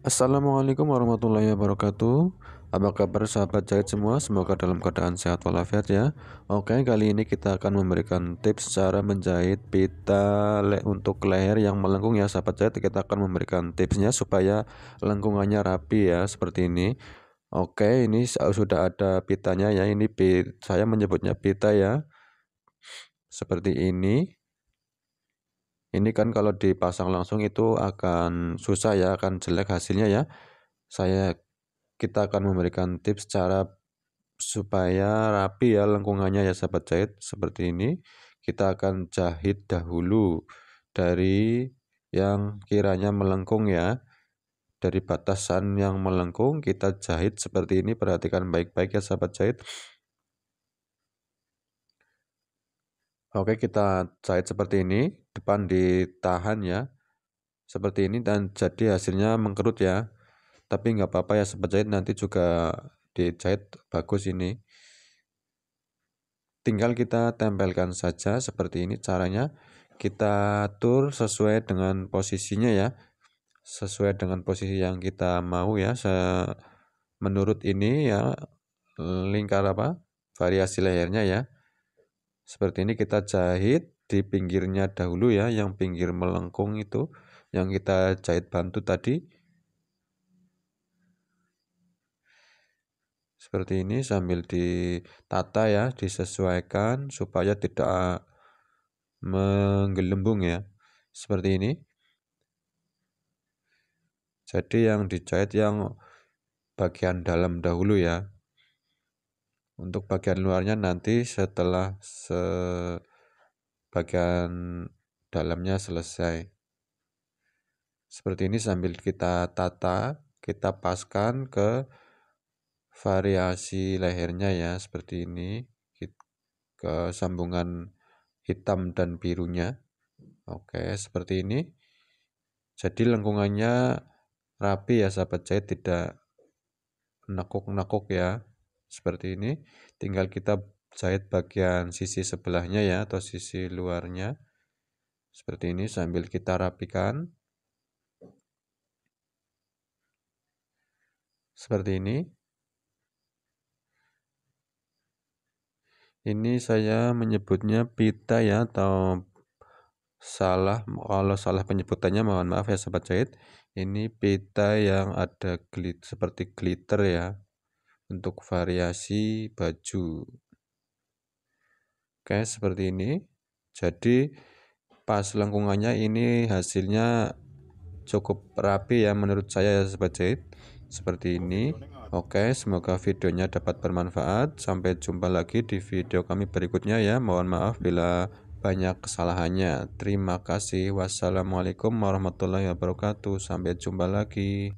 Assalamualaikum warahmatullahi wabarakatuh. Apa kabar sahabat jahit semua? Semoga dalam keadaan sehat walafiat ya. Oke, kali ini kita akan memberikan tips cara menjahit pita untuk leher yang melengkung ya sahabat jahit. Kita akan memberikan tipsnya supaya lengkungannya rapi ya, seperti ini. Oke, ini sudah ada pitanya ya. Ini saya menyebutnya pita ya. Seperti ini. Ini kan kalau dipasang langsung itu akan susah ya, akan jelek hasilnya ya. Kita akan memberikan tips cara supaya rapi ya lengkungannya ya sahabat jahit, seperti ini. Kita akan jahit dahulu dari yang kiranya melengkung ya. Dari batasan yang melengkung kita jahit seperti ini. Perhatikan baik-baik ya sahabat jahit. Oke, kita jahit seperti ini, depan ditahan ya, seperti ini, dan jadi hasilnya mengkerut ya. Tapi nggak apa-apa ya sahabat jahit, nanti juga dijahit bagus ini. Tinggal kita tempelkan saja seperti ini caranya. Kita atur sesuai dengan posisinya ya, sesuai dengan posisi yang kita mau ya. Menurut ini ya, lingkar variasi lehernya ya. Seperti ini kita jahit di pinggirnya dahulu ya, yang pinggir melengkung itu yang kita jahit bantu tadi. Seperti ini sambil ditata ya, disesuaikan supaya tidak menggelembung ya. Seperti ini. Jadi yang dijahit yang bagian dalam dahulu ya. Untuk bagian luarnya nanti setelah bagian dalamnya selesai. Seperti ini sambil kita tata, kita paskan ke variasi lehernya ya, seperti ini, ke sambungan hitam dan birunya. Oke, seperti ini. Jadi lengkungannya rapi ya sahabat jahit, tidak nekuk-nekuk ya. Seperti ini. Tinggal kita jahit bagian sisi sebelahnya ya, atau sisi luarnya. Seperti ini sambil kita rapikan. Seperti ini. Ini saya menyebutnya pita ya, atau kalau salah penyebutannya mohon maaf ya sahabat jahit. Ini pita yang ada seperti glitter ya, untuk variasi baju. Oke, seperti ini. Jadi pas lengkungannya ini hasilnya cukup rapi ya menurut saya ya sahabat jahit, seperti ini. Oke, semoga videonya dapat bermanfaat. Sampai jumpa lagi di video kami berikutnya ya. Mohon maaf bila banyak kesalahannya. Terima kasih. Wassalamualaikum warahmatullahi wabarakatuh. Sampai jumpa lagi.